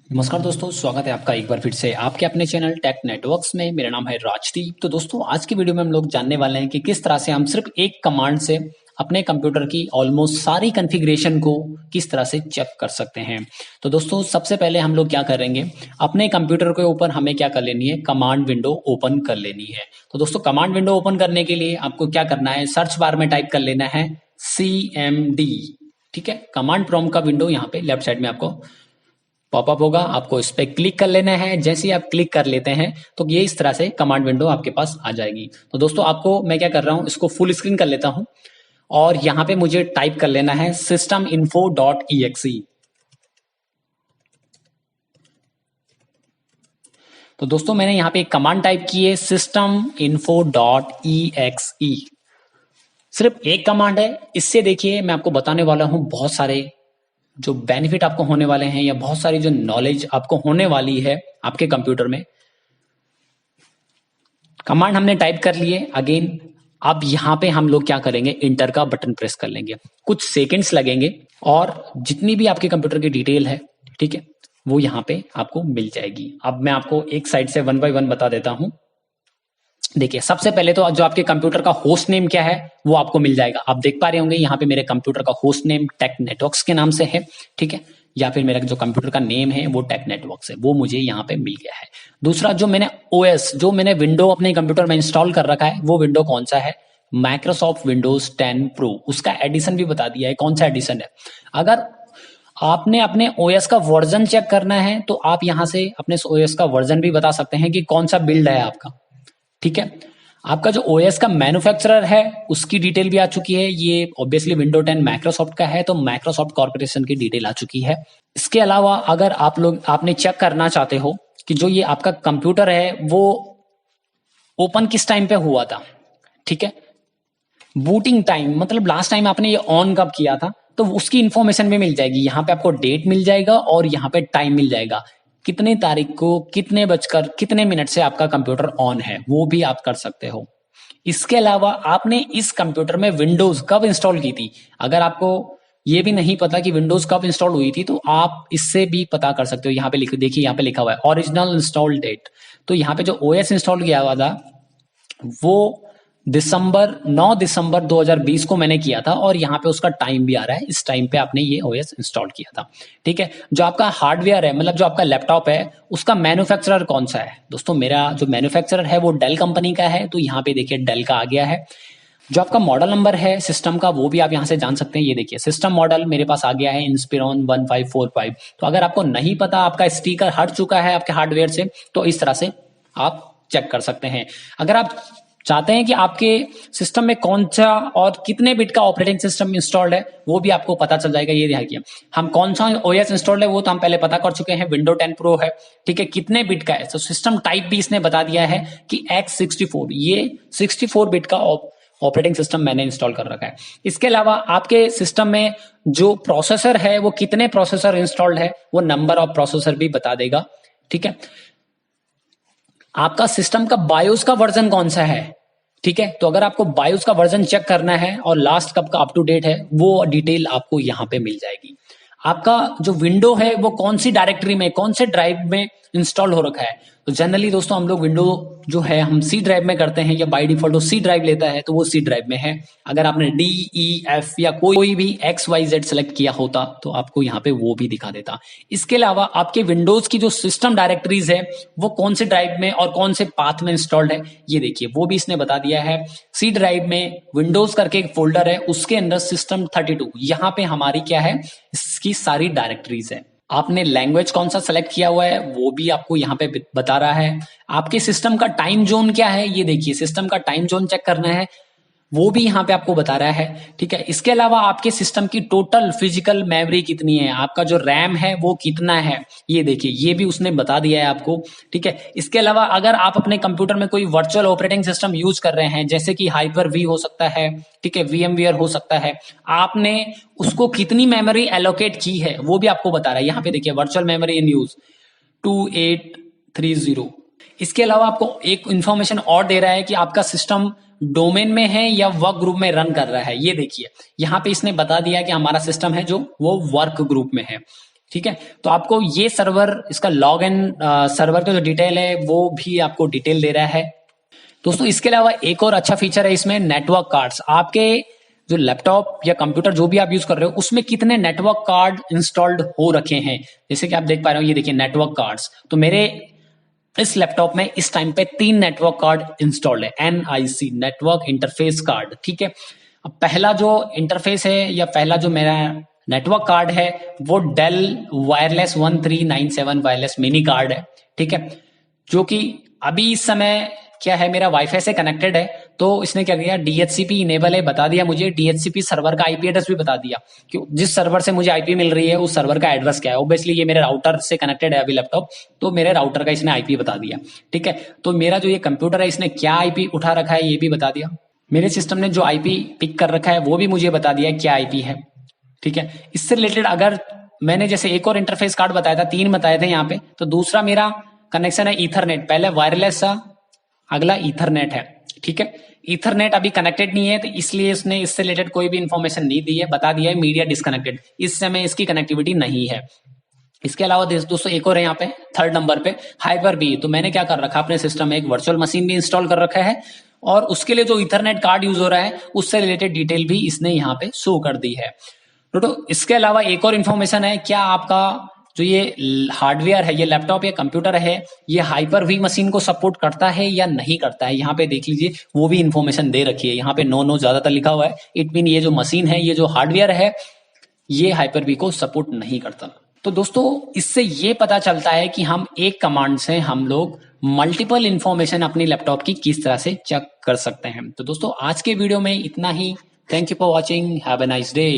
नमस्कार दोस्तों, स्वागत है आपका एक बार फिर से आपके अपने चैनल टेक नेटवर्क्स में। मेरा नाम है राजदीप। तो दोस्तों, आज की वीडियो में हम लोग जानने वाले हैं कि किस तरह से हम सिर्फ एक कमांड से अपने कंप्यूटर की ऑलमोस्ट सारी कॉन्फ़िगरेशन को किस तरह से चेक कर सकते हैं। तो दोस्तों, सबसे पहले हम लोग क्या करेंगे, अपने कंप्यूटर के ऊपर हमें क्या कर लेनी है, कमांड विंडो ओपन कर लेनी है। तो दोस्तों, कमांड विंडो ओपन करने के लिए आपको क्या करना है, सर्च बार में टाइप कर लेना है CMD। ठीक है, कमांड प्रॉम्प्ट का विंडो यहाँ पे लेफ्ट साइड में आपको पॉपअप होगा, आपको इस पे क्लिक कर लेना है। जैसे ही आप क्लिक कर लेते हैं तो ये इस तरह से कमांड विंडो आपके पास आ जाएगी। तो दोस्तों, आपको मैं क्या कर रहा हूं, इसको फुल स्क्रीन कर लेता हूं और यहां पे मुझे टाइप कर लेना है systeminfo.exe। तो दोस्तों, मैंने यहां पे एक कमांड टाइप की है systeminfo.exe। सिर्फ एक कमांड है। इससे देखिए, मैं आपको बताने वाला हूं बहुत सारे जो बेनिफिट आपको होने वाले हैं या बहुत सारी जो नॉलेज आपको होने वाली है आपके कंप्यूटर में। कमांड हमने टाइप कर लिए। अगेन अब यहां पे हम लोग क्या करेंगे, इंटर का बटन प्रेस कर लेंगे। कुछ सेकंड्स लगेंगे और जितनी भी आपके कंप्यूटर की डिटेल है, ठीक है, वो यहां पे आपको मिल जाएगी। अब मैं आपको एक साइड से वन बाय वन बता देता हूं। देखिए, सबसे पहले तो जो आपके कंप्यूटर का होस्ट नेम क्या है वो आपको मिल जाएगा। आप देख पा रहे होंगे यहाँ पे मेरे कंप्यूटर का होस्ट नेम टेक नेटवर्क्स के नाम से है, ठीक है, या फिर मेरा जो कंप्यूटर का नेम है वो टेक नेटवर्क्स है, वो मुझे यहाँ पे मिल गया है। दूसरा, जो मैंने ओएस, जो मैंने विंडो अपने कंप्यूटर में इंस्टॉल कर रखा है, वो विंडो कौन सा है, माइक्रोसॉफ्ट विंडोज 10 प्रो। उसका एडिशन भी बता दिया है, कौन सा एडिशन है। अगर आपने अपने ओएस का वर्जन चेक करना है तो आप यहाँ से अपने ओएस का वर्जन भी बता सकते हैं कि कौन सा बिल्ड है आपका, ठीक है। आपका जो ओएस का मैन्युफैक्चरर है उसकी डिटेल भी आ चुकी है। ये ऑब्वियसली विंडो 10 माइक्रोसॉफ्ट का है, तो माइक्रोसॉफ्ट कॉर्पोरेशन की डिटेल आ चुकी है। इसके अलावा अगर आपने चेक करना चाहते हो कि जो ये आपका कंप्यूटर है वो ओपन किस टाइम पे हुआ था, ठीक है, बूटिंग टाइम, मतलब लास्ट टाइम आपने ये ऑन कब किया था, तो उसकी इंफॉर्मेशन भी मिल जाएगी। यहाँ पे आपको डेट मिल जाएगा और यहाँ पे टाइम मिल जाएगा, कितने तारीख को कितने बजकर कितने मिनट से आपका कंप्यूटर ऑन है, वो भी आप कर सकते हो। इसके अलावा आपने इस कंप्यूटर में विंडोज कब इंस्टॉल की थी, अगर आपको ये भी नहीं पता कि विंडोज कब इंस्टॉल हुई थी तो आप इससे भी पता कर सकते हो। यहाँ पे देखिए, यहाँ पे लिखा हुआ है ओरिजिनल इंस्टॉल डेट। तो यहाँ पे जो ओएस इंस्टॉल किया हुआ था वो 9 दिसंबर 2020 को मैंने किया था और यहाँ पे उसका टाइम भी आ रहा है, इस टाइम पे आपने ये ओएस इंस्टॉल किया था, ठीक है। जो आपका हार्डवेयर है, मतलब जो आपका लैपटॉप है, उसका मैन्युफैक्चरर कौन सा है। दोस्तों, मेरा जो मैन्युफैक्चरर है वो डेल कंपनी का है, तो यहाँ पे देखिए डेल का आ गया है। जो आपका मॉडल नंबर है सिस्टम का वो भी आप यहाँ से जान सकते हैं। ये देखिए, सिस्टम मॉडल मेरे पास आ गया है इंस्पिरॉन 1545। तो अगर आपको नहीं पता, आपका स्टिकर हट चुका है आपके हार्डवेयर से, तो इस तरह से आप चेक कर सकते हैं। अगर आप चाहते हैं कि आपके सिस्टम में कौन सा और कितने बिट का ऑपरेटिंग सिस्टम इंस्टॉल्ड है, वो भी आपको पता चल जाएगा। ये देखिए, हम कौन सा ओएस इंस्टॉल्ड है वो तो हम पहले पता कर चुके हैं, विंडो 10 प्रो है, ठीक है। कितने बिट का है, तो सिस्टम टाइप भी इसने बता दिया है कि X64, ये 64 बिट का ऑपरेटिंग सिस्टम मैंने इंस्टॉल कर रखा है। इसके अलावा आपके सिस्टम में जो प्रोसेसर है वो कितने प्रोसेसर इंस्टॉल्ड है, वो नंबर ऑफ प्रोसेसर भी बता देगा, ठीक है। आपका सिस्टम का बायोस का वर्जन कौन सा है, ठीक है। तो अगर आपको बायोस का वर्जन चेक करना है और लास्ट कब का अप टू डेट है, वो डिटेल आपको यहां पे मिल जाएगी। आपका जो विंडो है वो कौन सी डायरेक्टरी में, कौन से ड्राइव में इंस्टॉल हो रखा है। तो जनरली दोस्तों, हम लोग विंडो जो है हम सी ड्राइव में करते हैं, या बाय डिफॉल्ट वो सी ड्राइव लेता है, तो वो सी ड्राइव में है। अगर आपने DEF या कोई भी XYZ सेलेक्ट किया होता तो आपको यहाँ पे वो भी दिखा देता। इसके अलावा आपके विंडोज की जो सिस्टम डायरेक्टरीज है वो कौन से ड्राइव में और कौन से पाथ में इंस्टॉल्ड है, ये देखिए, वो भी इसने बता दिया है। सी ड्राइव में विंडोज करके एक फोल्डर है, उसके अंदर सिस्टम 32, यहाँ पे हमारी क्या है, इसकी सारी डायरेक्टरीज है। आपने लैंग्वेज कौन सा सेलेक्ट किया हुआ है वो भी आपको यहाँ पे बता रहा है। आपके सिस्टम का टाइम जोन क्या है, ये देखिए, सिस्टम का टाइम जोन चेक करना है, वो भी यहाँ पे आपको बता रहा है, ठीक है। इसके अलावा आपके सिस्टम की टोटल फिजिकल मेमोरी कितनी है, आपका जो रैम है वो कितना है, ये देखिए, ये भी उसने बता दिया है आपको, ठीक है। इसके अलावा अगर आप अपने कंप्यूटर में कोई वर्चुअल ऑपरेटिंग सिस्टम यूज कर रहे हैं, जैसे कि हाइपर वी हो सकता है, ठीक है, VMware हो सकता है, आपने उसको कितनी मेमोरी एलोकेट की है वो भी आपको बता रहा है। यहाँ पे देखिए, वर्चुअल मेमोरी इन यूज 2830। इसके अलावा आपको एक इंफॉर्मेशन और दे रहा है कि आपका सिस्टम डोमेन में है या वर्क ग्रुप में रन कर रहा है। ये देखिए, यहाँ पे इसने बता दिया कि हमारा सिस्टम है जो वो वर्क ग्रुप में है। ठीक है। तो आपको ये सर्वर, इसका लॉग इन सर्वर का जो डिटेल है वो भी आपको डिटेल दे रहा है। दोस्तों इसके अलावा एक और अच्छा फीचर है इसमें, नेटवर्क कार्ड्स। आपके जो लैपटॉप या कंप्यूटर जो भी आप यूज कर रहे हो उसमें कितने नेटवर्क कार्ड इंस्टॉल्ड हो रखे हैं। जैसे कि आप देख पा रहे हो, ये देखिए नेटवर्क कार्ड्स। तो मेरे इस लैपटॉप में इस टाइम पे 3 नेटवर्क कार्ड इंस्टॉल्ड है, NIC नेटवर्क इंटरफेस कार्ड। ठीक है। अब पहला जो इंटरफेस है या पहला जो मेरा नेटवर्क कार्ड है वो Dell wireless 1397 wireless mini card है। ठीक है। जो कि अभी इस समय क्या है, मेरा वाईफाई से कनेक्टेड है, तो इसने क्या किया, DHCP इनेबल है बता दिया मुझे, DHCP सर्वर का IP एड्रेस भी बता दिया कि जिस सर्वर से मुझे IP मिल रही है उस सर्वर का एड्रेस क्या है। ऑब्वियसली ये मेरे राउटर से कनेक्टेड है अभी लैपटॉप, तो मेरे राउटर का इसने IP बता दिया। ठीक है। तो मेरा जो ये कंप्यूटर है इसने क्या IP उठा रखा है ये भी बता दिया। मेरे सिस्टम ने जो IP पिक कर रखा है वो भी मुझे बता दिया क्या IP है। ठीक है। इससे रिलेटेड अगर मैंने जैसे एक और इंटरफेस कार्ड बताया था, 3 बताए थे यहाँ पे, तो दूसरा मेरा कनेक्शन है ईथरनेट। पहले वायरलेस था, अगला ईथरनेट है। ठीक है। ईथरनेट अभी कनेक्टेड नहीं है, तो इसलिए इसने इससे रिलेटेड कोई भी इंफॉर्मेशन नहीं दी है, बता दिया है मीडिया डिस्कनेक्टेड, इस समय इसकी कनेक्टिविटी नहीं है। इसके अलावा दोस्तों एक और है यहाँ पे 3rd नंबर पे Hyper-V। तो मैंने क्या कर रखा, अपने सिस्टम में एक वर्चुअल मशीन भी इंस्टॉल कर रखा है और उसके लिए जो ईथरनेट कार्ड यूज हो रहा है उससे रिलेटेड डिटेल भी इसने यहाँ पे शो कर दी है। तो इसके अलावा एक और इन्फॉर्मेशन है, क्या आपका जो ये हार्डवेयर है, ये लैपटॉप या कंप्यूटर है, ये Hyper-V मशीन को सपोर्ट करता है या नहीं करता है। यहाँ पे देख लीजिए वो भी इन्फॉर्मेशन दे रखी है, यहाँ पे नो ज्यादातर लिखा हुआ है। इट मीन ये जो मशीन है, ये जो हार्डवेयर है, ये Hyper-V को सपोर्ट नहीं करता। तो दोस्तों इससे ये पता चलता है कि हम एक कमांड से हम लोग मल्टीपल इंफॉर्मेशन अपनी लैपटॉप की किस तरह से चेक कर सकते हैं। तो दोस्तों आज के वीडियो में इतना ही। Thank you for watching, have a nice day.